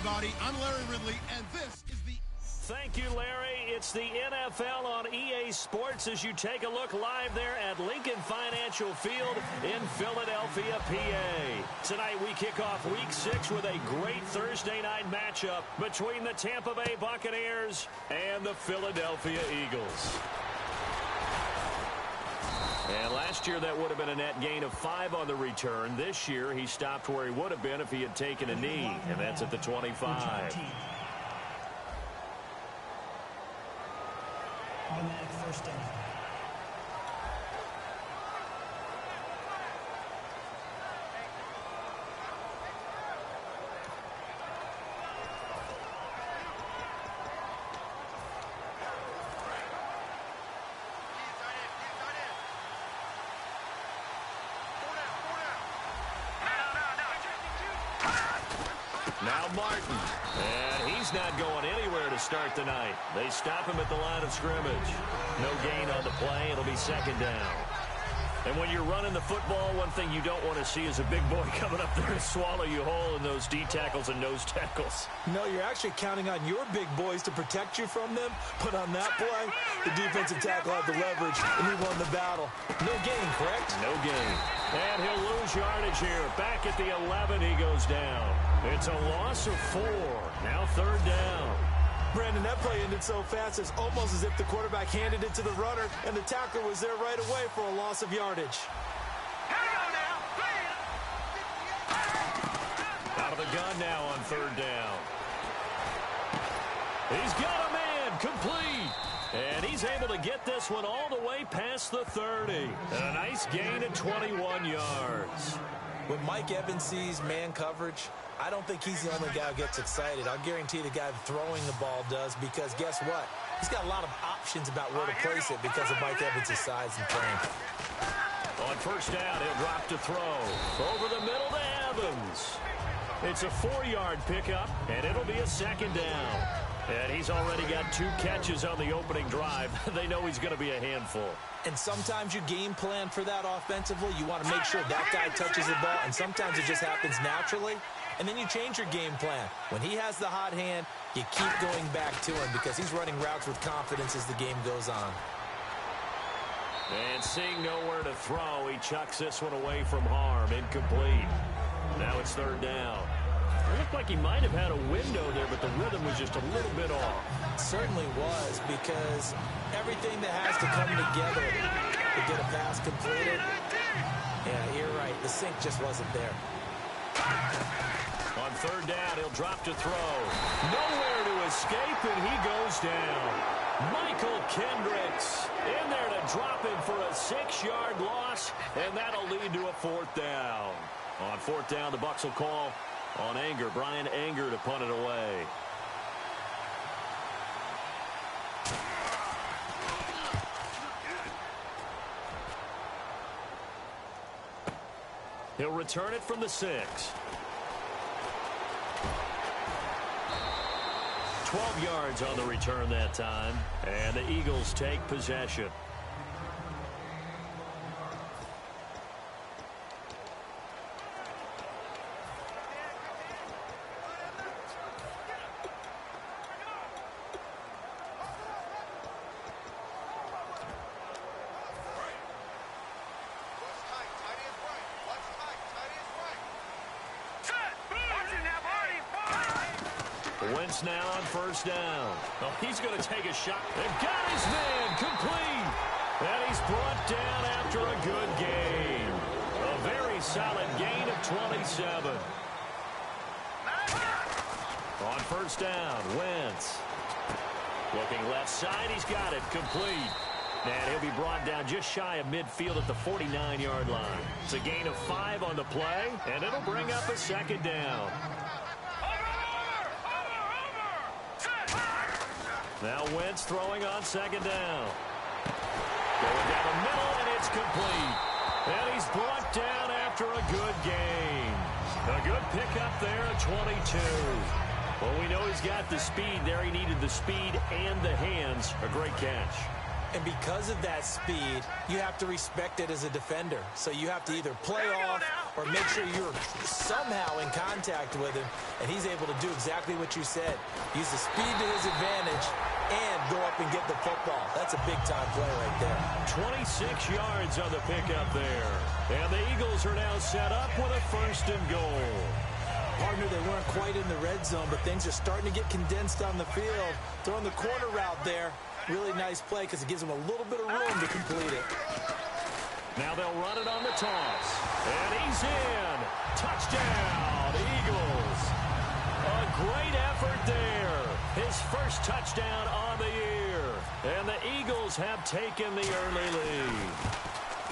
everybody. I'm Larry Ridley, and this is the... Thank you, Larry. It's the NFL on EA Sports as you take a look live there at Lincoln Financial Field in Philadelphia, PA. Tonight we kick off Week 6 with a great Thursday night matchup between the Tampa Bay Buccaneers and the Philadelphia Eagles. And last year that would have been a net gain of 5 on the return. This year he stopped where he would have been if he had taken a knee, and that's at the 25. Automatic first down. Now Martin, and he's not going anywhere to start the night. They stop him at the line of scrimmage. No gain on the play. It'll be second down. And when you're running the football, one thing you don't want to see is a big boy coming up there and swallow you whole in those D tackles and nose tackles. No, you're actually counting on your big boys to protect you from them. But on that play, the defensive tackle had the leverage, and he won the battle. No gain, correct? No gain. And he'll lose yardage here. Back at the 11, he goes down. It's a loss of 4. Now third down. Brandon, that play ended so fast, it's almost as if the quarterback handed it to the runner, and the tackler was there right away for a loss of yardage. Out of the gun now on third down. He's got a man, complete. And he's able to get this one all the way past the 30. And a nice gain of 21 yards. When Mike Evans sees man coverage, I don't think he's the only guy who gets excited. I'll guarantee the guy throwing the ball does, because guess what? He's got a lot of options about where to place it because of Mike Evans' size and frame. On first down, he'll drop to throw. Over the middle to Evans. It's a 4-yard pickup, and it'll be a second down. And he's already got 2 catches on the opening drive. They know he's going to be a handful. And sometimes you game plan for that offensively. You want to make sure that guy touches the ball, and sometimes it just happens naturally. And then you change your game plan. When he has the hot hand, you keep going back to him because he's running routes with confidence as the game goes on. And seeing nowhere to throw, he chucks this one away from harm. Incomplete. Now it's third down. It looked like he might have had a window there, but the rhythm was just a little bit off. It certainly was, because everything that has to come together to get a pass completed. Yeah, you're right. The sync just wasn't there. On third down, he'll drop to throw. Nowhere to escape, and he goes down. Michael Kendricks in there to drop him for a 6-yard loss, and that'll lead to a fourth down. On fourth down, the Bucs will call on Anger. Brian Anger to punt it away. He'll return it from the 6. 12 yards on the return that time, and the Eagles take possession. Wentz now on first down. Oh, he's going to take a shot. They've got his man complete. And he's brought down after a good gain. A very solid gain of 27. On first down, Wentz. Looking left side, he's got it complete. And he'll be brought down just shy of midfield at the 49-yard line. It's a gain of 5 on the play, and it'll bring up a second down. Now Wentz throwing on second down. Going down the middle, and it's complete. And he's brought down after a good gain. A good pickup there at 22. Well, we know he's got the speed there. He needed the speed and the hands. A great catch. And because of that speed, you have to respect it as a defender. So you have to either play off or make sure you're somehow in contact with him, and he's able to do exactly what you said. Use the speed to his advantage and go up and get the football. That's a big-time play right there. 26 yards on the pickup there. And the Eagles are now set up with a 1st and goal. Partner, they weren't quite in the red zone, but things are starting to get condensed on the field. Throwing the corner route there. Really nice play because it gives them a little bit of room to complete it. Now they'll run it on the toss. And he's in. Touchdown, Eagles. A great effort there. His first touchdown on the year. And the Eagles have taken the early lead.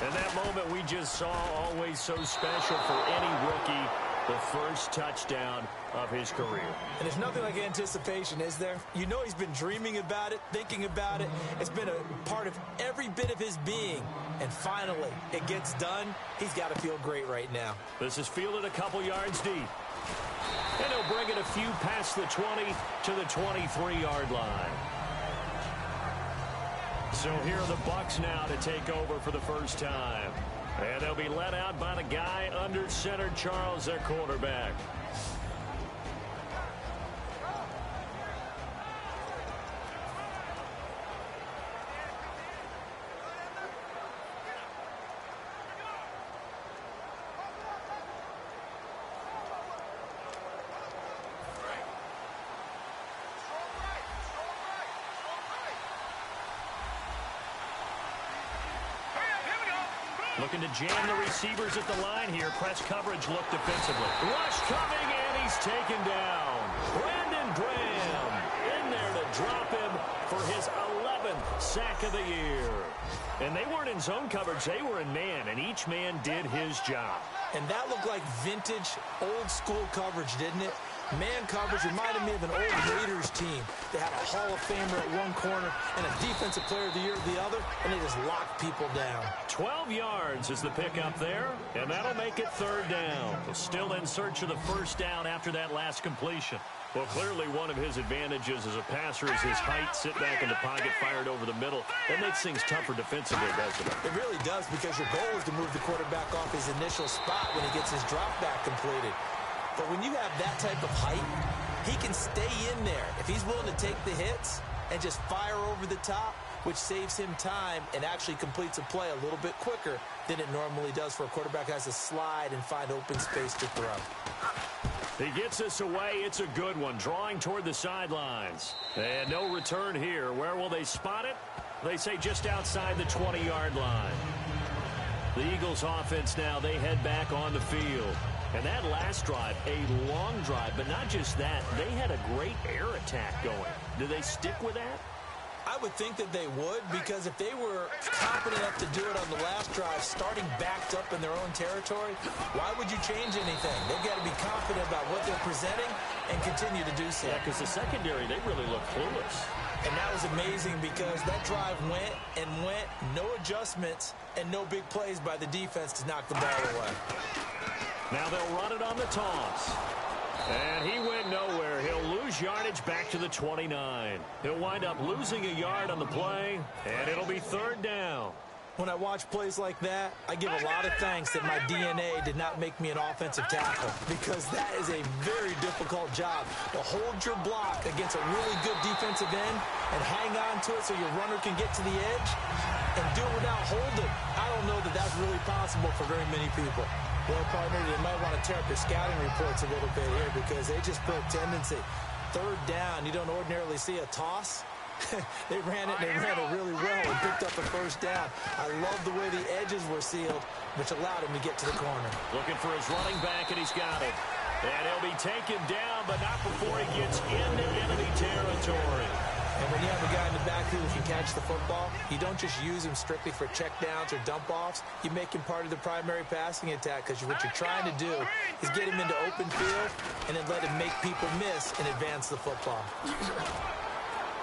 And that moment we just saw, always so special for any rookie. The first touchdown of his career. And there's nothing like anticipation, is there? You know he's been dreaming about it, thinking about it. It's been a part of every bit of his being. And finally, it gets done. He's got to feel great right now. This is fielded a couple yards deep. And he'll bring it a few past the 20 to the 23-yard line. So here are the Bucs now to take over for the first time. And they'll be led out by the guy under center, Charles, their quarterback. Looking to jam the receivers at the line here. Press coverage look defensively. Rush coming, and he's taken down. Brandon Graham in there to drop him for his 11th sack of the year. And they weren't in zone coverage. They were in man, and each man did his job. And that looked like vintage, old-school coverage, didn't it? Man coverage reminded me of an old Raiders team. They had a Hall of Famer at one corner and a Defensive Player of the Year at the other, and they just locked people down. 12 yards is the pickup there, and that'll make it 3rd down. Still in search of the 1st down after that last completion. Well, clearly one of his advantages as a passer is his height, sit back in the pocket, fired over the middle. That makes things tougher defensively, doesn't it? It really does, because your goal is to move the quarterback off his initial spot when he gets his drop back completed. But when you have that type of height, he can stay in there if he's willing to take the hits and just fire over the top, which saves him time and actually completes a play a little bit quicker than it normally does for a quarterback who has to slide and find open space to throw. He gets this away. It's a good one. Drawing toward the sidelines. And no return here. Where will they spot it? They say just outside the 20-yard line. The Eagles offense now, they head back on the field. And that last drive, a long drive, but not just that. They had a great air attack going. Do they stick with that? I would think that they would, because if they were confident enough to do it on the last drive, starting backed up in their own territory, why would you change anything? They've got to be confident about what they're presenting and continue to do so. Yeah, because the secondary, they really look clueless. And that was amazing, because that drive went and went, no adjustments, and no big plays by the defense to knock the ball away. Now they'll run it on the toss. And he went nowhere. He'll lose yardage back to the 29. He'll wind up losing a yard on the play, and it'll be 3rd down. When I watch plays like that, I give a lot of thanks that my DNA did not make me an offensive tackle, because that is a very difficult job, to hold your block against a really good defensive end and hang on to it so your runner can get to the edge and do it without holding. I don't know that that's really possible for very many people. Well, partner, they might want to tear up their scouting reports a little bit here, because they just put a tendency. 3rd down, you don't ordinarily see a toss. They ran it really well and picked up a 1st down. I love the way the edges were sealed, which allowed him to get to the corner. Looking for his running back, and he's got it. And he'll be taken down, but not before he gets into enemy territory. And when you have a guy in the backfield who can catch the football, you don't just use him strictly for checkdowns or dump-offs. You make him part of the primary passing attack, because what you're trying to do is get him into open field and then let him make people miss and advance the football.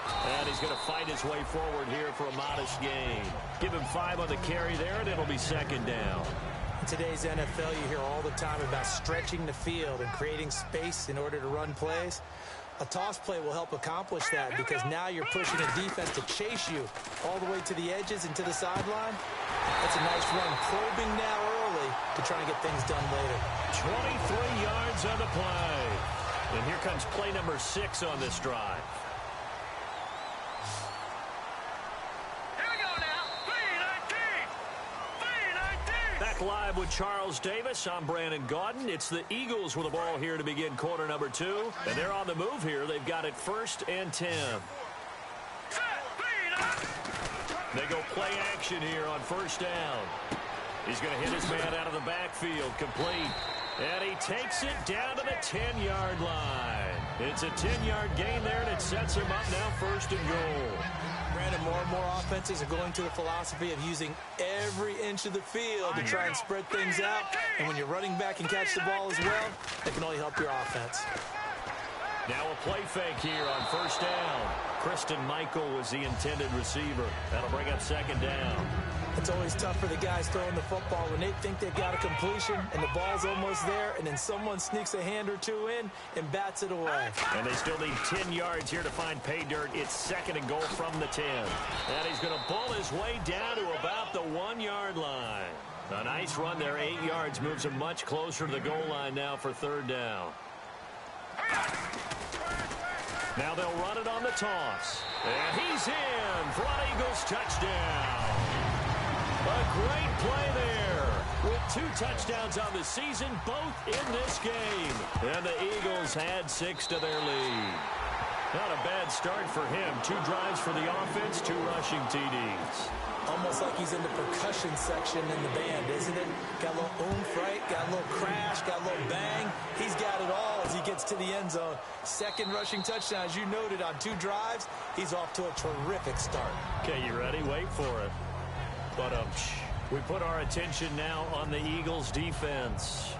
And he's going to fight his way forward here for a modest gain. Give him 5 on the carry there, and it'll be 2nd down. In today's NFL, you hear all the time about stretching the field and creating space in order to run plays. A toss play will help accomplish that because now you're pushing a defense to chase you all the way to the edges and to the sideline. That's a nice run, probing now early to try and get things done later. 23 yards on the play. And here comes play number 6 on this drive. Back live with Charles Davis. I'm Brandon Gaudin. It's the Eagles with the ball here to begin quarter number 2. And they're on the move here. They've got it 1st and 10. They go play action here on 1st down. He's going to hit his man out of the backfield. Complete. And he takes it down to the 10-yard line. It's a 10-yard gain there, and it sets him up now 1st and goal. Brandon, more and more offenses are going to the philosophy of using every inch of the field to try and spread things out. And when you're running back and catch the ball as well, that can only help your offense. Now a play fake here on 1st down. Kristen Michael was the intended receiver. That'll bring up 2nd down. It's always tough for the guys throwing the football when they think they've got a completion and the ball's almost there, and then someone sneaks a hand or two in and bats it away. And they still need 10 yards here to find pay dirt. It's 2nd and goal from the 10. And he's going to pull his way down to about the 1-yard line. A nice run there, 8 yards, moves him much closer to the goal line now for 3rd down. Now they'll run it on the toss. And he's in for an Eagles touchdown. A great play there with 2 touchdowns on the season, both in this game. And the Eagles add 6 to their lead. Not a bad start for him. 2 drives for the offense, 2 rushing TDs. Almost like he's in the percussion section in the band, isn't it? Got a little oomph, right? Got a little crash, got a little bang. He's got it all as he gets to the end zone. 2nd rushing touchdown, as you noted, on 2 drives. He's off to a terrific start. Okay, you ready? Wait for it. But we put our attention now on the Eagles' defense.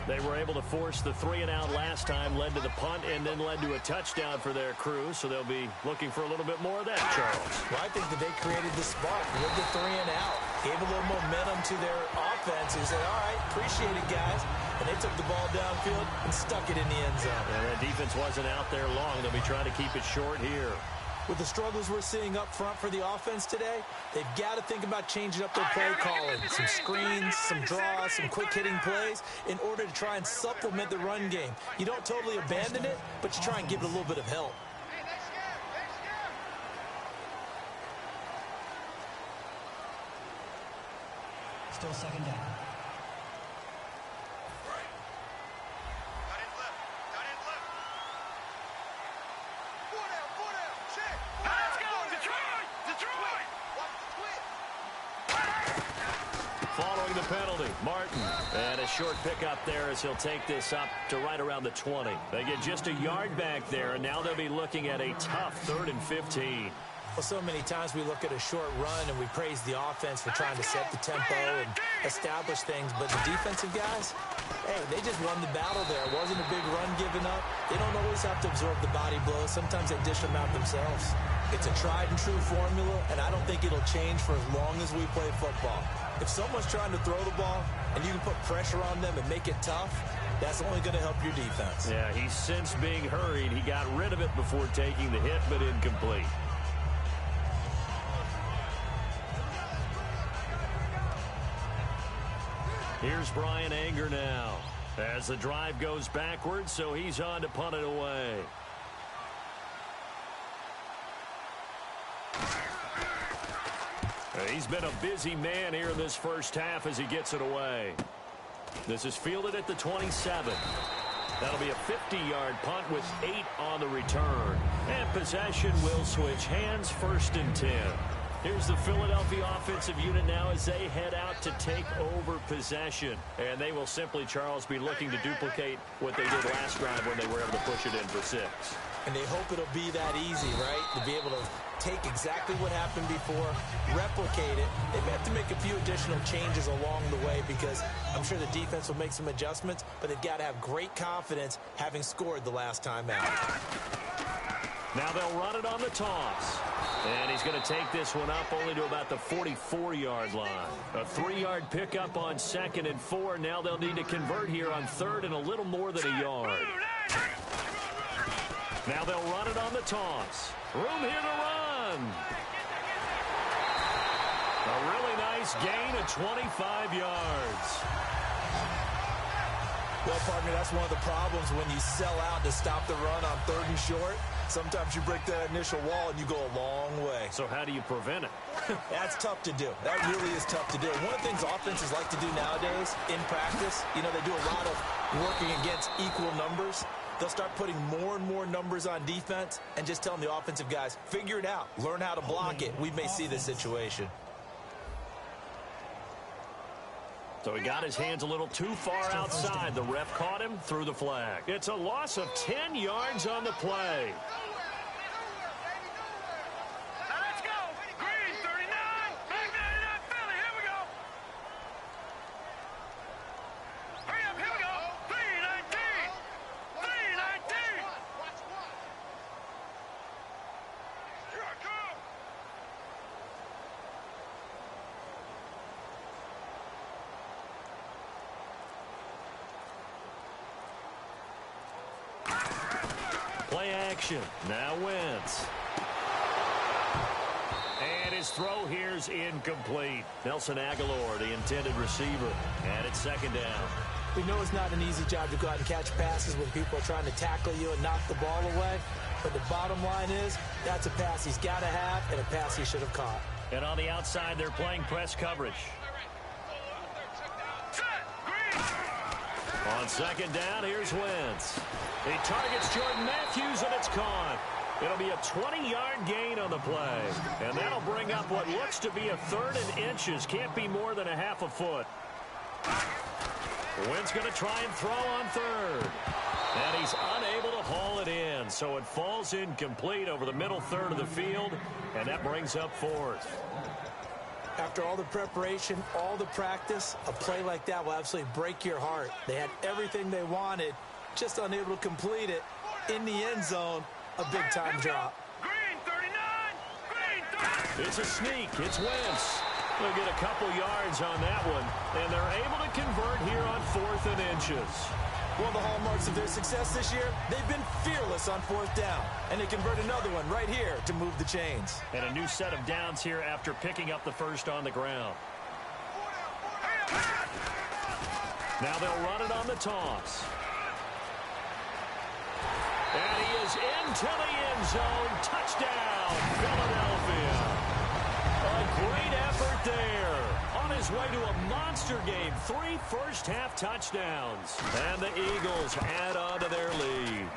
They were able to force the 3-and-out last time, led to the punt, and then led to a touchdown for their crew. So they'll be looking for a little bit more of that, Charles. Well, I think that they created the spark with the 3-and-out. Gave a little momentum to their offense. Who said, all right, appreciate it, guys. And they took the ball downfield and stuck it in the end zone. And that defense wasn't out there long. They'll be trying to keep it short here. With the struggles we're seeing up front for the offense today, they've got to think about changing up their play calling. Some screens, some draws, some quick-hitting plays in order to try and supplement the run game. You don't totally abandon it, but you try and give it a little bit of help. Still 2nd down. Following the penalty, Martin. And a short pickup there as he'll take this up to right around the 20. They get just a yard back there, and now they'll be looking at a tough 3rd and 15. Well, so many times we look at a short run and we praise the offense for trying to set the tempo and establish things, but the defensive guys, hey, they just won the battle there. It wasn't a big run given up. They don't always have to absorb the body blows. Sometimes they dish them out themselves. It's a tried and true formula, and I don't think it'll change for as long as we play football. If someone's trying to throw the ball and you can put pressure on them and make it tough, that's only going to help your defense. Yeah, he's since being hurried. He got rid of it before taking the hit, but incomplete. Here's Brian Anger now as the drive goes backwards, so he's on to punt it away. He's been a busy man here in this 1st half as he gets it away. This is fielded at the 27. That'll be a 50-yard punt with 8 on the return. And possession will switch hands, 1st and 10. Here's the Philadelphia offensive unit now as they head out to take over possession. And they will simply, Charles, be looking to duplicate what they did last drive when they were able to push it in for 6. And they hope it'll be that easy, right? To be able to take exactly what happened before, replicate it. They may have to make a few additional changes along the way because I'm sure the defense will make some adjustments, but they've got to have great confidence having scored the last time out. Now they'll run it on the toss. And he's going to take this one up only to about the 44-yard line. A 3-yard pickup on 2nd and 4. Now they'll need to convert here on 3rd and a little more than a yard. Now they'll run it on the toss. Room here to run. A really nice gain of 25 yards. Well, partner, that's one of the problems when you sell out to stop the run on 3rd and short. Sometimes you break that initial wall and you go a long way. So how do you prevent it? That's tough to do. That really is tough to do. One of the things offenses like to do nowadays in practice, they do a lot of working against equal numbers. They'll start putting more and more numbers on defense and just telling the offensive guys, figure it out. Learn how to block it. We may see this situation. So he got his hands a little too far outside. The ref caught him, threw the flag. It's a loss of 10 yards on the play. Now let's go. Green, 39. Black 99, Philly. Here we go. Hurry up. Here we go. 319. 319. Here I come. Play action. Now Wentz. And his throw here's incomplete. Nelson Aguilar, the intended receiver. And it's 2nd down. We know it's not an easy job to go out and catch passes when people are trying to tackle you and knock the ball away. But the bottom line is, that's a pass he's got to have and a pass he should have caught. And on the outside, they're playing press coverage. On 2nd down, here's Wentz. He targets Jordan Matthews, and it's caught. It'll be a 20-yard gain on the play. And that'll bring up what looks to be a 3rd and inches. Can't be more than a half a foot. Wentz going to try and throw on 3rd. And he's unable to haul it in. So it falls incomplete over the middle 3rd of the field. And that brings up 4th. After all the preparation, all the practice, a play like that will absolutely break your heart. They had everything they wanted, just unable to complete it. In the end zone, a big-time drop. Green, 39. Green, 30. It's a sneak. It's Wentz. They'll get a couple yards on that one, and they're able to convert here on 4th and inches. One of the hallmarks of their success this year, they've been fearless on 4th down, and they convert another one right here to move the chains. And a new set of downs here after picking up the first on the ground. Now they'll run it on the toss. And he is into the end zone. Touchdown, Philadelphia. A great effort there. On his way to a monster game. 3 first-half touchdowns. And the Eagles add on to their lead.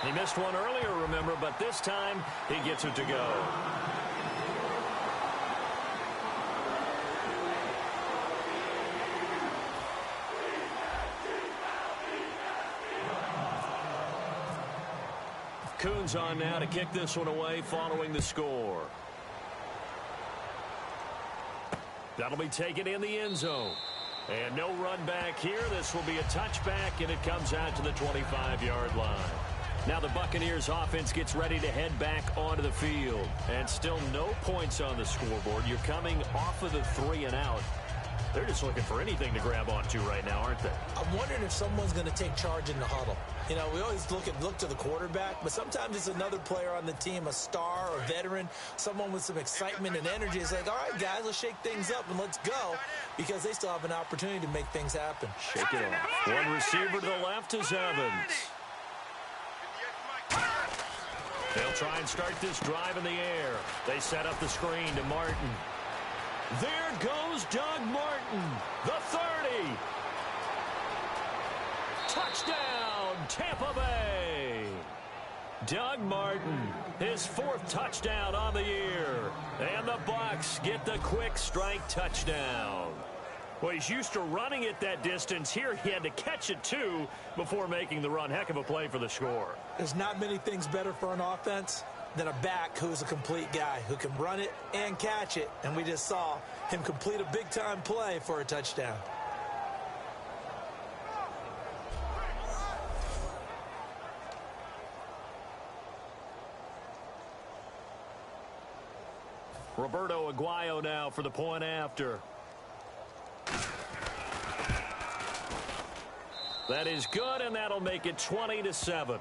He missed one earlier, remember, but this time he gets it to go. Coons on now to kick this one away following the score. That'll be taken in the end zone. And no run back here. This will be a touchback, and it comes out to the 25-yard line. Now the Buccaneers offense gets ready to head back onto the field. And still no points on the scoreboard. You're coming off of the 3 and out. They're just looking for anything to grab onto right now, aren't they? I'm wondering if someone's going to take charge in the huddle. You know, we always look to the quarterback, but sometimes it's another player on the team, a star, a veteran, someone with some excitement and energy. It's like, all right, guys, let's shake things up and let's go, because they still have an opportunity to make things happen. Shake it off. One receiver to the left is Evans. They'll try and start this drive in the air. They set up the screen to Martin. There goes Doug Martin, the 30. Touchdown, Tampa Bay. Doug Martin, his 4th touchdown on the year. And the Bucs get the quick strike touchdown. Well, he's used to running it that distance. Here he had to catch it, too, before making the run. Heck of a play for the score. There's not many things better for an offense than a back who's a complete guy who can run it and catch it. And we just saw him complete a big-time play for a touchdown. Roberto Aguayo now for the point after. That is good, and that'll make it 20-7.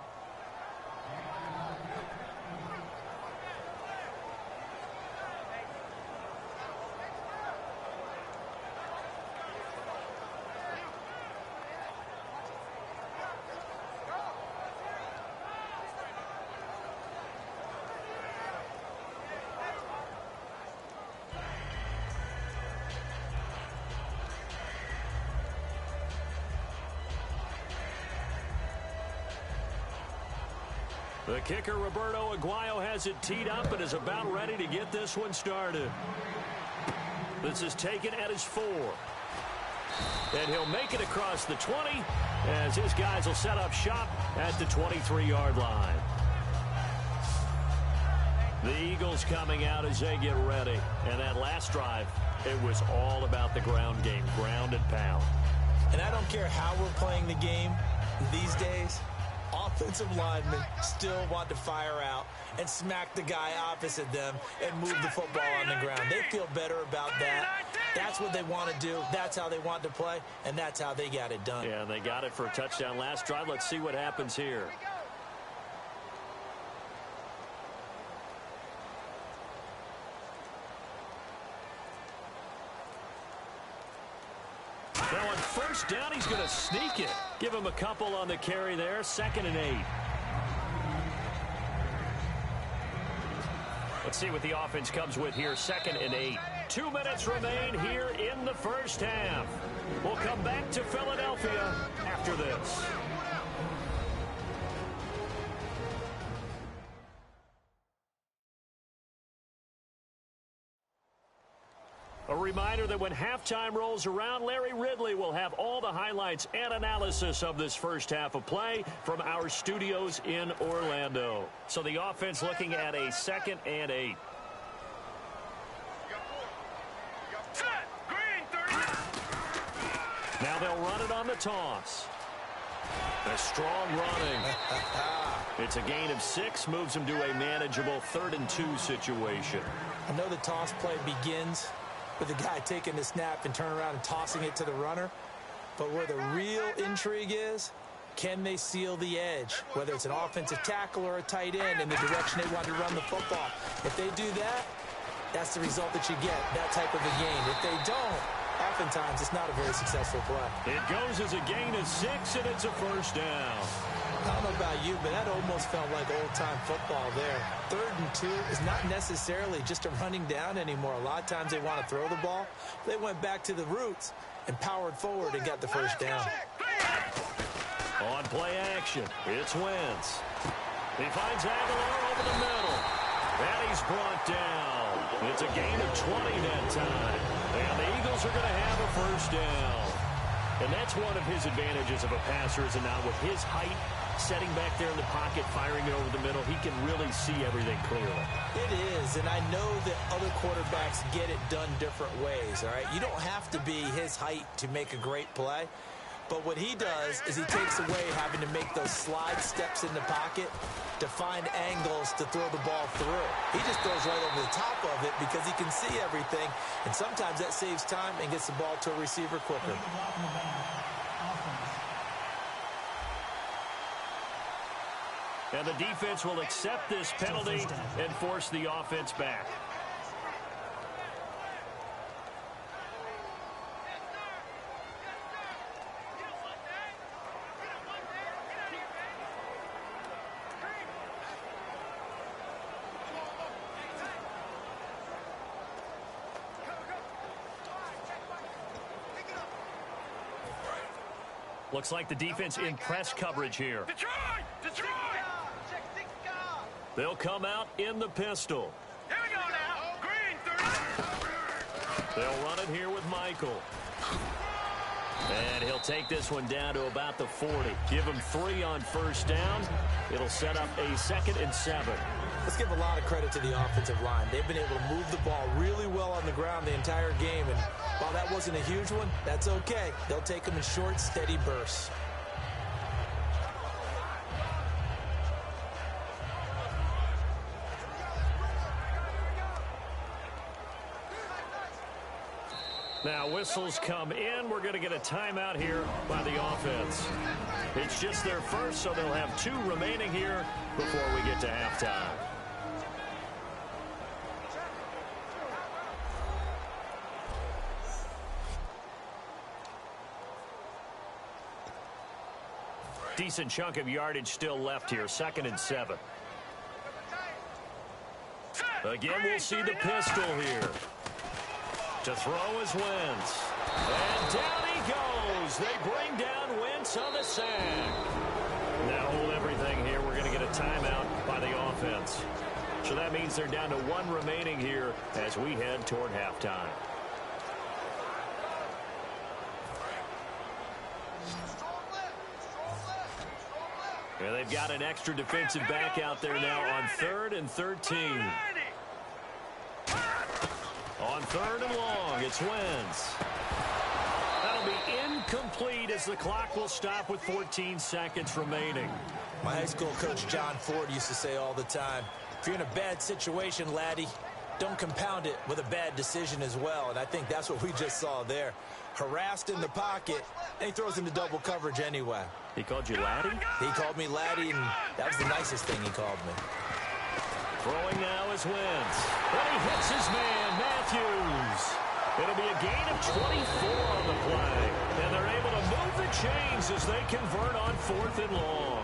The kicker, Roberto Aguayo, has it teed up and is about ready to get this one started. This is taken at his 4. And he'll make it across the 20 as his guys will set up shop at the 23-yard line. The Eagles coming out as they get ready. And that last drive, it was all about the ground game, ground and pound. And I don't care how we're playing the game these days, offensive linemen still want to fire out and smack the guy opposite them and move the football on the ground. They feel better about that. That's what they want to do. That's how they want to play, and that's how they got it done. Yeah, they got it for a touchdown last drive. Let's see what happens here. Now on first down, he's going to sneak it. Give him a couple on the carry there. 2nd and 8. Let's see what the offense comes with here. 2nd and 8. 2 minutes remain here in the first half. We'll come back to Philadelphia after this. A reminder that when halftime rolls around, Larry Ridley will have all the highlights and analysis of this first half of play from our studios in Orlando. So the offense looking at a 2nd and 8. Now they'll run it on the toss. A strong running. It's a gain of 6, moves him to a manageable 3rd and 2 situation. I know the toss play begins with the guy taking the snap and turning around and tossing it to the runner. But where the real intrigue is, can they seal the edge? Whether it's an offensive tackle or a tight end in the direction they want to run the football. If they do that, that's the result that you get, that type of a gain. If they don't, oftentimes it's not a very successful play. It goes as a gain of 6, and it's a first down. I don't know about you, but that almost felt like old-time football there. 3rd and 2 is not necessarily just a running down anymore. A lot of times they want to throw the ball. They went back to the roots and powered forward and got the first down. On play action, it's Wentz. He finds Aguilar over the middle. And he's brought down. It's a gain of 20 that time. And the Eagles are going to have a first down. And that's one of his advantages of a passer, is now with his height, setting back there in the pocket, firing it over the middle, he can really see everything clearly. It is, and I know that other quarterbacks get it done different ways, all right? You don't have to be his height to make a great play. But what he does is he takes away having to make those slide steps in the pocket to find angles to throw the ball through. He just throws right over the top of it because he can see everything, and sometimes that saves time and gets the ball to a receiver quicker. And the defense will accept this penalty and force the offense back. Looks like the defense in press coverage here. Detroit! They'll come out in the pistol. Here we go now. Green, 30. They'll run it here with Michael. And he'll take this one down to about the 40. Give him 3 on first down. It'll set up a 2nd and 7. Let's give a lot of credit to the offensive line. They've been able to move the ball really well on the ground the entire game. And while that wasn't a huge one, that's okay. They'll take them in short, steady bursts. Now whistles come in. We're going to get a timeout here by the offense. It's just their first, so they'll have 2 remaining here before we get to halftime. Decent chunk of yardage still left here. 2nd and 7. Again, we'll see the pistol here. To throw is Wentz. And down he goes. They bring down Wentz on the sack. Now hold everything here. We're going to get a timeout by the offense. So that means they're down to one remaining here as we head toward halftime. And they've got an extra defensive back out there now on 3rd and 13. On 3rd and long, it's Wentz. That'll be incomplete as the clock will stop with 14 seconds remaining. My high school coach John Ford used to say all the time, if you're in a bad situation, laddie, don't compound it with a bad decision as well. And I think that's what we just saw there. Harassed in the pocket, and he throws into double coverage anyway. He called you laddie? He called me laddie, and that was the nicest thing he called me. Throwing now is Wentz. And he hits his man, Matthews. It'll be a gain of 24 on the play. And they're able to move the chains as they convert on 4th and long.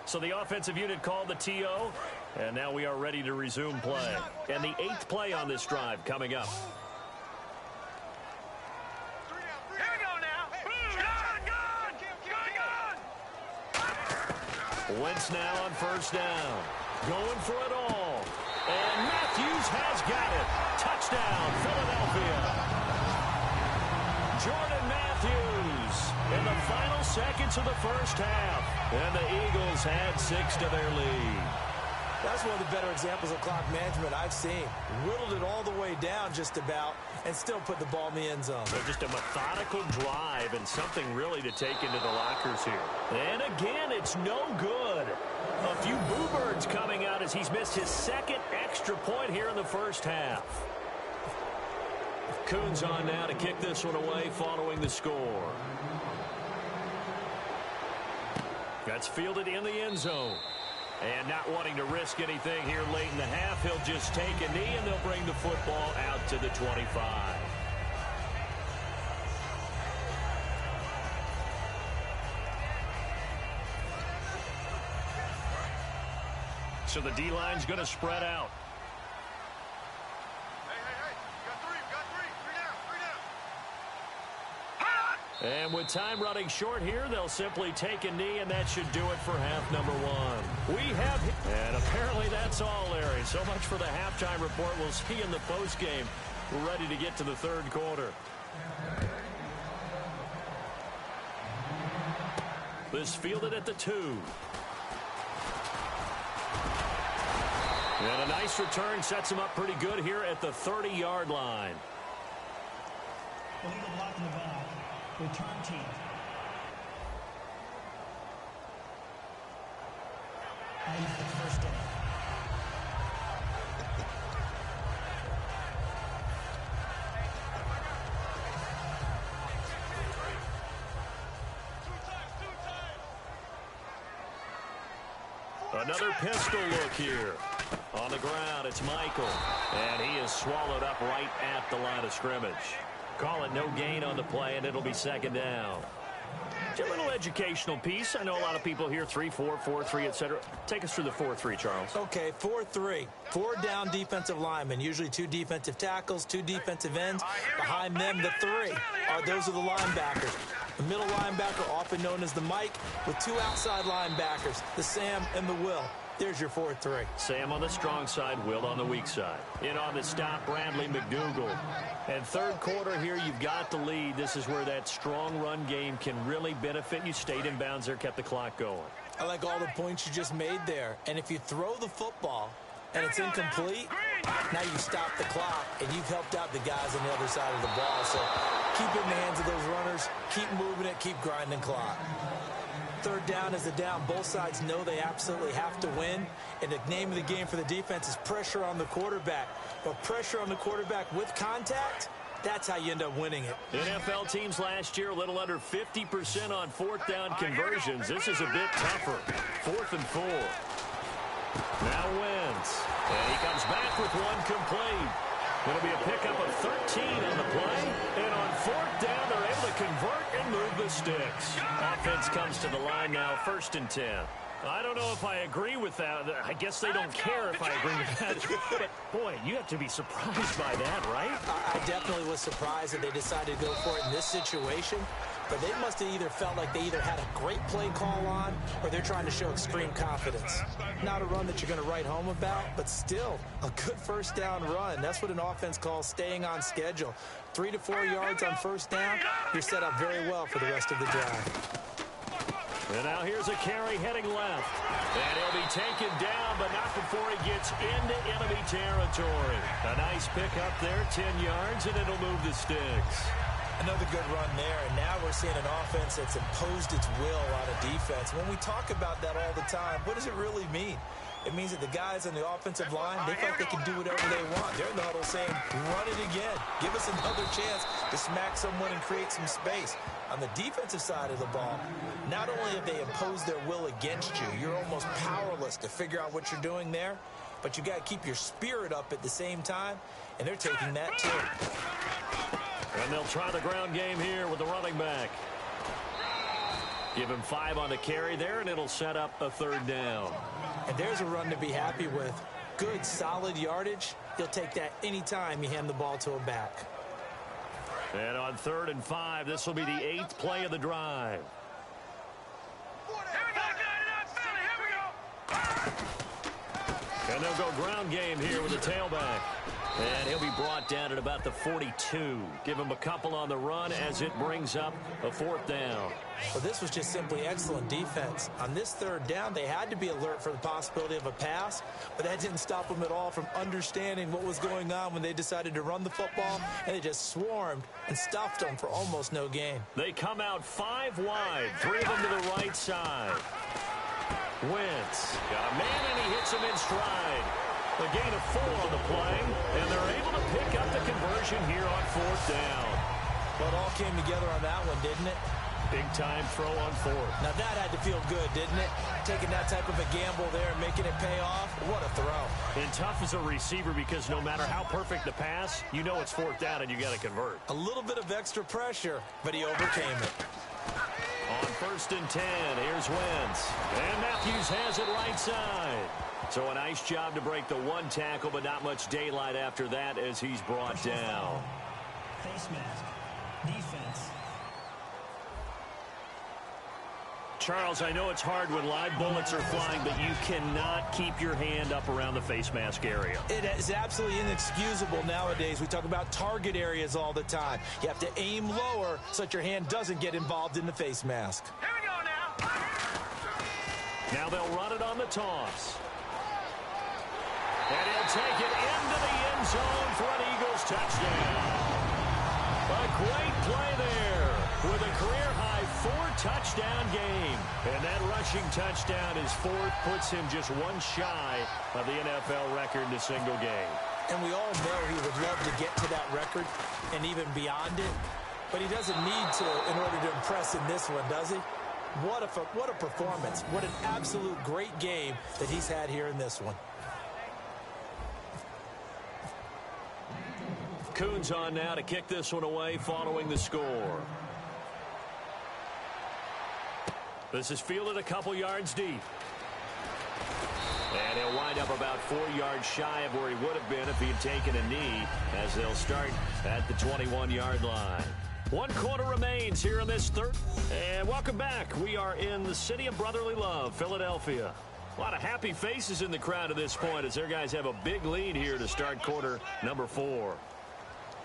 So the offensive unit called the TO, and now we are ready to resume play. And the 8th play on this drive coming up. Here we go now. Gun! Wentz now on 1st down. Going for it all. And Matthews has got it. Touchdown, Philadelphia. Jordan Matthews in the final seconds of the first half. And the Eagles had 6 to their lead. That's one of the better examples of clock management I've seen. Whittled it all the way down just about and still put the ball in the end zone. They're just a methodical drive and something really to take into the lockers here. And again, it's no good. A few boo birds coming out as he's missed his 2nd extra point here in the first half. Coons on now to kick this one away following the score. That's fielded in the end zone. And not wanting to risk anything here late in the half, he'll just take a knee and they'll bring the football out to the 25. So the D-line's going to spread out. And with time running short here, they'll simply take a knee, and that should do it for half number 1. We have, and apparently that's all, Larry. So much for the halftime report. We'll see in the postgame. We're ready to get to the 3rd quarter. This fielded at the 2. And a nice return sets him up pretty good here at the 30-yard line. Illegal block in the back. Return team. And for the first down. Another pistol look here. On the ground, it's Michael. And he is swallowed up right at the line of scrimmage. Call it no gain on the play, and it'll be 2nd down. A little educational piece. I know a lot of people hear 3-4, 4-3, etc. Take us through the 4-3, Charles. Okay, 4-3. 4 down defensive linemen, usually 2 defensive tackles, 2 defensive ends. Behind them, the 3 those are the linebackers. The middle linebacker, often known as the Mike, with 2 outside linebackers, the Sam and the Will. There's your 4-3. Sam on the strong side, Will on the weak side. In on the stop, Bradley McDougal. And 3rd quarter here, you've got the lead. This is where that strong run game can really benefit you. Stayed in bounds there, kept the clock going. I like all the points you just made there. And if you throw the football and it's incomplete, now you stop the clock, and you've helped out the guys on the other side of the ball. So keep it in the hands of those runners. Keep moving it. Keep grinding clock. 3rd down is the down. Both sides know they absolutely have to win. And the name of the game for the defense is pressure on the quarterback. But pressure on the quarterback with contact, that's how you end up winning it. NFL teams last year a little under 50% on 4th down conversions. This is a bit tougher. 4th and 4. Now Wentz. And he comes back with one complete. It'll be a pickup of 13 on the play. And on 4th down, they're able to convert and move the sticks. Offense comes to the line now, 1st and 10. I don't know if I agree with that. I guess they don't care if I agree with that. But, boy, you have to be surprised by that, right? I definitely was surprised that they decided to go for it in this situation. But they must have either felt like they either had a great play call on or they're trying to show extreme confidence. Not a run that you're going to write home about, but still a good first down run. That's what an offense calls staying on schedule. 3 to 4 yards on first down, you're set up very well for the rest of the drive. And now here's a carry heading left. And he'll be taken down, but not before he gets into enemy territory. A nice pickup there, 10 yards, and it'll move the sticks. Another good run there, and now we're seeing an offense that's imposed its will on a defense. When we talk about that all the time, what does it really mean? It means that the guys on the offensive line, they feel like they can do whatever they want. They're in the huddle saying, run it again. Give us another chance to smack someone and create some space. On the defensive side of the ball, not only have they imposed their will against you, you're almost powerless to figure out what you're doing there, but you got to keep your spirit up at the same time, and they're taking that too. And they'll try the ground game here with the running back. Give him 5 on the carry there, and it'll set up a third down. And there's a run to be happy with. Good, solid yardage. He'll take that anytime you hand the ball to him back. And on 3rd and 5, this will be the 8th play of the drive. And they'll go ground game here with the tailback. And he'll be brought down at about the 42. Give him a couple on the run as it brings up a 4th down. Well, this was just simply excellent defense. On this 3rd down, they had to be alert for the possibility of a pass, but that didn't stop them at all from understanding what was going on when they decided to run the football, and they just swarmed and stuffed them for almost no gain. They come out 5 wide, 3 of them to the right side. Wentz got a man, and he hits him in stride. A gain of 4 on the play, and they're able to pick up the conversion here on 4th down. Well, it all came together on that one, didn't it? Big-time throw on 4th. Now, that had to feel good, didn't it? Taking that type of a gamble there and making it pay off. What a throw. And tough as a receiver because no matter how perfect the pass, you know it's 4th down and you got to convert. A little bit of extra pressure, but he overcame it. On 1st and 10, here's Wentz. And Matthews has it right side. So a nice job to break the 1 tackle, but not much daylight after that as he's brought down. Face mask. Defense. Charles, I know it's hard when live bullets are flying, but you cannot keep your hand up around the face mask area. It is absolutely inexcusable nowadays. We talk about target areas all the time. You have to aim lower so that your hand doesn't get involved in the face mask. Here we go now. Now they'll run it on the toss. And he'll take it into the end zone for an Eagles touchdown. A great play there with a career-high 4-touchdown game. And that rushing touchdown is 4th, puts him just 1 shy of the NFL record in a single game. And we all know he would love to get to that record and even beyond it. But he doesn't need to in order to impress in this one, does he? What a performance. What an absolute great game that he's had here in this one. Coons on now to kick this one away following the score. This is fielded a couple yards deep. And he'll wind up about 4 yards shy of where he would have been if he had taken a knee, as they'll start at the 21-yard line. 1 quarter remains here in this 3rd. And welcome back. We are in the city of brotherly love, Philadelphia. A lot of happy faces in the crowd at this point as their guys have a big lead here to start quarter number 4.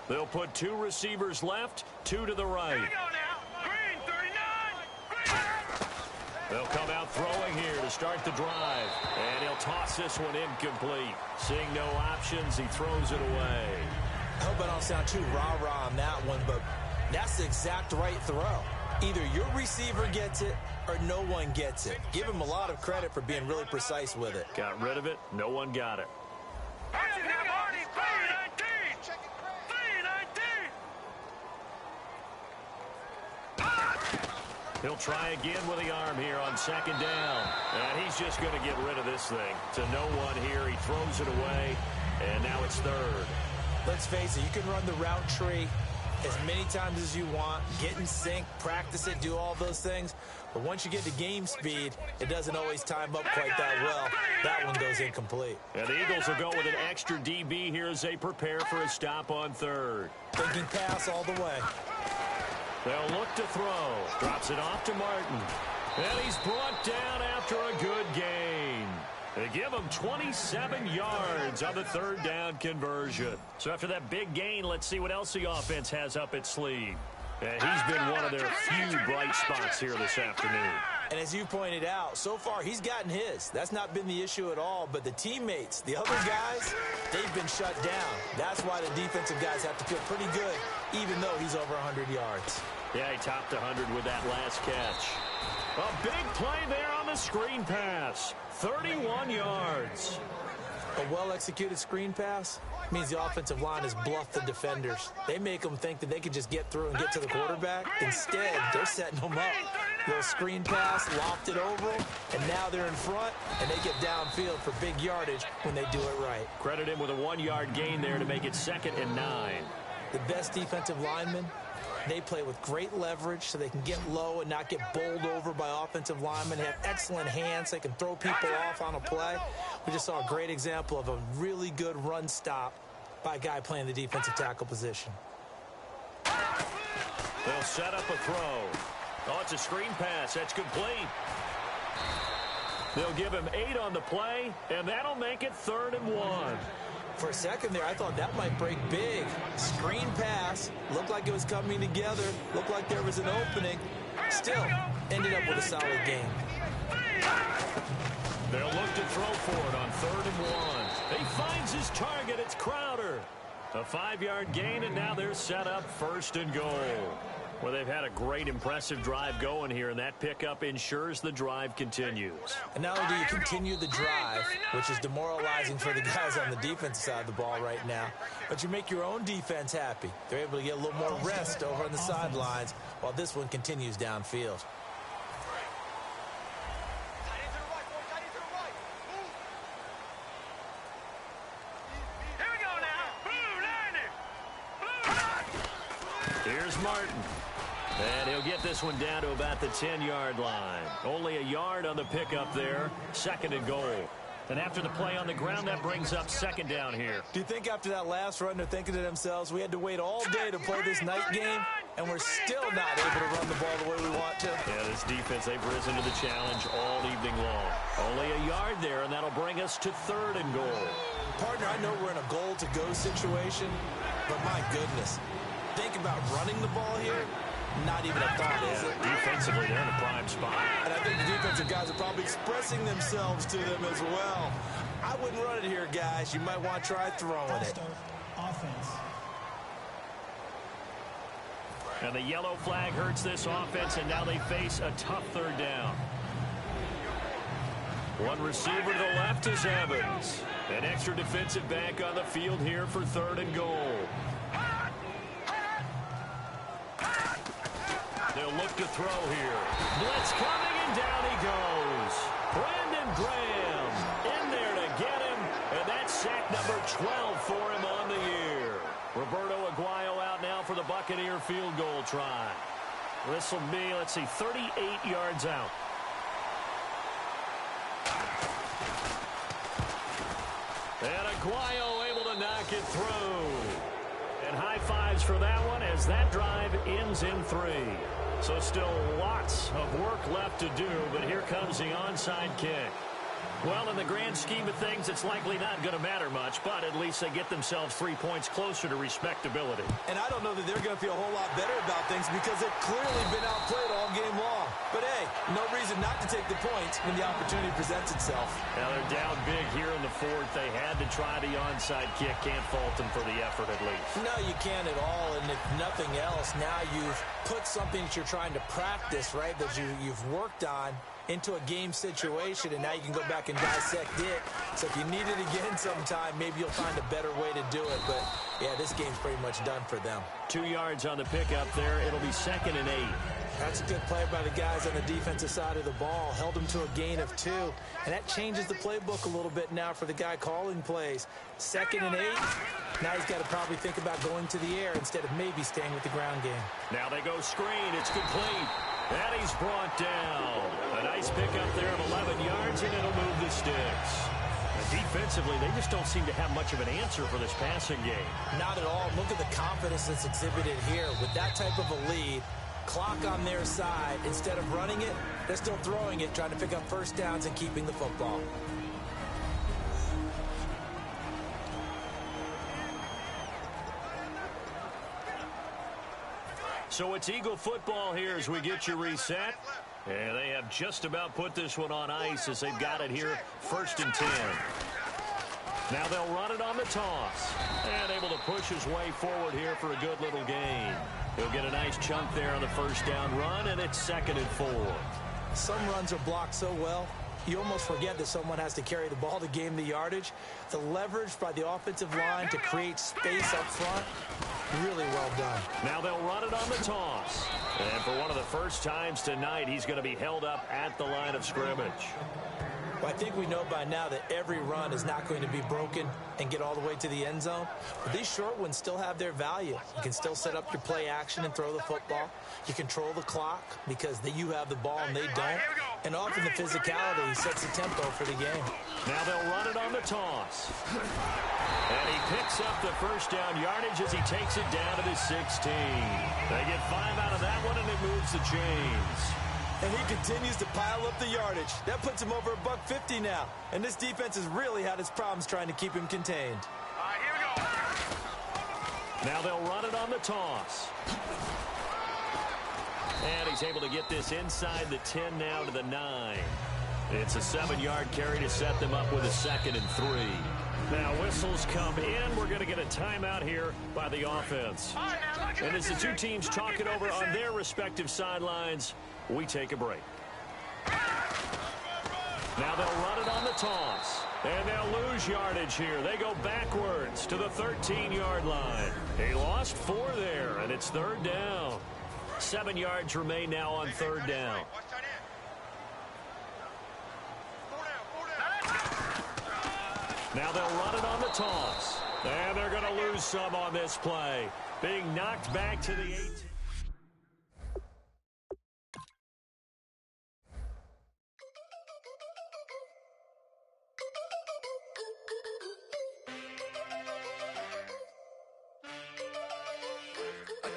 They'll put 2 receivers left, 2 to the right. Here we go now. Green, 39. Green. They'll come out throwing here to start the drive. And he'll toss this one incomplete. Seeing no options, he throws it away. I hope I don't sound too rah-rah on that one, but that's the exact right throw. Either your receiver gets it or no one gets it. Give him a lot of credit for being really precise with it. Got rid of it. No one got it. He'll try again with the arm here on 2nd down. And he's just going to get rid of this thing. To no one here. He throws it away. And now it's 3rd. Let's face it, you can run the route tree as many times as you want, get in sync, practice it, do all those things. But once you get to game speed, it doesn't always time up quite that well. That one goes incomplete. And the Eagles will go with an extra DB here as they prepare for a stop on third. Thinking pass all the way. They'll look to throw. Drops it off to Martin. And he's brought down after a good gain. They give him 27 yards on the third down conversion. So after that big gain, let's see what else the offense has up its sleeve. And he's been one of their few bright spots here this afternoon. And as you pointed out, so far he's gotten his. That's not been the issue at all. But the teammates, the other guys, they've been shut down. That's why the defensive guys have to feel pretty good, even though he's over 100 yards. Yeah, he topped 100 with that last catch. A big play there on the screen pass. 31 yards. A well-executed screen pass means the offensive line has bluffed the defenders. They make them think that they can just get through and get to the quarterback. Instead, they're setting them up. Little screen pass, lofted over them, and now they're in front, and they get downfield for big yardage when they do it right. Credit him with a 1-yard gain there to make it 2nd and 9. The best defensive linemen, they play with great leverage so they can get low and not get bowled over by offensive linemen. They have excellent hands. They can throw people off on a play. We just saw a great example of a really good run stop by a guy playing the defensive tackle position. They'll set up a throw. Oh, it's a screen pass. That's complete. They'll give him 8 on the play, and that'll make it 3rd and 1. For a second there, I thought that might break big. Screen pass. Looked like it was coming together. Looked like there was an opening. Still, ended up with a solid game. They'll look to throw for it on 3rd and 1. He finds his target. It's Crowder. A 5-yard gain, and now they're set up 1st and goal. Well, they've had a great, impressive drive going here, and that pickup ensures the drive continues. And not only do you continue the drive, which is demoralizing for the guys on the defensive side of the ball right now, but you make your own defense happy. They're able to get a little more rest over on the sidelines while this one continues downfield. Here's Martin. And he'll get this one down to about the 10-yard line. Only a yard on the pickup there. 2nd and goal. And after the play on the ground, that brings up 2nd down here. Do you think after that last run they're thinking to themselves, we had to wait all day to play this night game, and we're still not able to run the ball the way we want to? Yeah, this defense, they've risen to the challenge all evening long. Only a yard there, and that'll bring us to 3rd and goal. Partner, I know we're in a goal-to-go situation, but my goodness, think about running the ball here. Not even a thought, is it? Defensively, they're in a prime spot. And I think the defensive guys are probably expressing themselves to them as well. I wouldn't run it here, guys. You might want to try throwing it. Offense. And the yellow flag hurts this offense, and now they face a tough 3rd down. One receiver to the left is Evans. An extra defensive back on the field here for 3rd and goal. They'll look to throw here. Blitz coming, and down he goes. Brandon Graham in there to get him, and that's sack number 12 for him on the year. Roberto Aguayo out now for the Buccaneer field goal try. This will be, 38 yards out. And Aguayo able to knock it through. And high fives for that one as that drive ends in 3. So still lots of work left to do, but here comes the onside kick. Well, in the grand scheme of things, it's likely not going to matter much, but at least they get themselves 3 points closer to respectability. And I don't know that they're going to feel a whole lot better about things because they've clearly been outplayed all game long. But, hey, no reason not to take the points when the opportunity presents itself. Now they're down big here in the 4th. They had to try the onside kick. Can't fault them for the effort at least. No, you can't at all. And if nothing else, now you've put something that you're trying to practice, right, that you've worked on into a game situation, and now you can go back and dissect it. So if you need it again sometime, maybe you'll find a better way to do it. But, yeah, this game's pretty much done for them. 2 yards on the pickup there. It'll be 2nd and 8. That's a good play by the guys on the defensive side of the ball. Held them to a gain of 2. And that changes the playbook a little bit now for the guy calling plays. 2nd and 8. Now he's got to probably think about going to the air instead of maybe staying with the ground game. Now they go screen. It's complete. And he's brought down. A nice pickup there of 11 yards, and it'll move the sticks. And defensively, they just don't seem to have much of an answer for this passing game. Not at all. Look at the confidence that's exhibited here. With that type of a lead, clock on their side, instead of running it, they're still throwing it, trying to pick up first downs and keeping the football. So it's Eagle football here as we get you reset. And they have just about put this one on ice as they've got it here, 1st and 10. Now they'll run it on the toss. And able to push his way forward here for a good little gain. He'll get a nice chunk there on the first down run, and it's 2nd and 4. Some runs are blocked so well, you almost forget that someone has to carry the ball to gain the yardage. The leverage by the offensive line to create space up front, really well done. Now they'll run it on the toss. And for one of the first times tonight, he's going to be held up at the line of scrimmage. Well, I think we know by now that every run is not going to be broken and get all the way to the end zone. But these short ones still have their value. You can still set up your play action and throw the football. You control the clock because you have the ball and they don't. And often the physicality sets the tempo for the game. Now they'll run it on the toss. And he picks up the first down yardage as he takes it down to the 16. They get 5 out of that one, and it moves the chains. And he continues to pile up the yardage. That puts him over $150 now. And this defense has really had its problems trying to keep him contained. Here we go. Now they'll run it on the toss. And he's able to get this inside the 10 now to the 9. It's a 7-yard carry to set them up with a 2nd and 3. Now whistles come in. We're going to get a timeout here by the offense. And as the two teams talk it over on their respective sidelines, we take a break. Now they'll run it on the toss. And they'll lose yardage here. They go backwards to the 13-yard line. He lost 4 there, and it's 3rd down. 7 yards remain now on 3rd down. Now they'll run it on the toss. And they're going to lose some on this play. Being knocked back to the 18.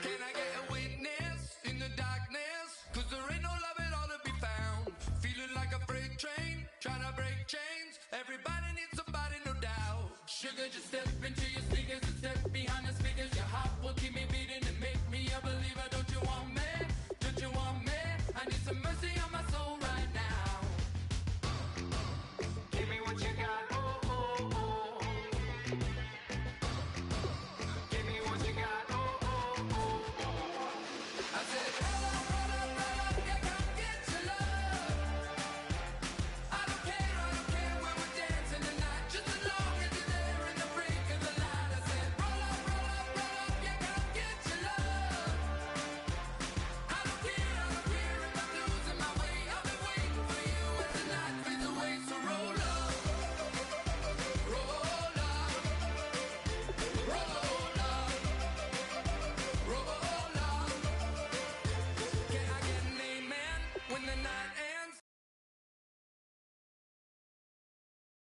Can I get a witness in the darkness? 'Cause there ain't no love at all to be found. Feeling like a freight train, trying to break chains. Everybody needs somebody, no doubt. Sugar, just step into your speakers and step behind the speakers. Your heart will keep me beating and make me a believer.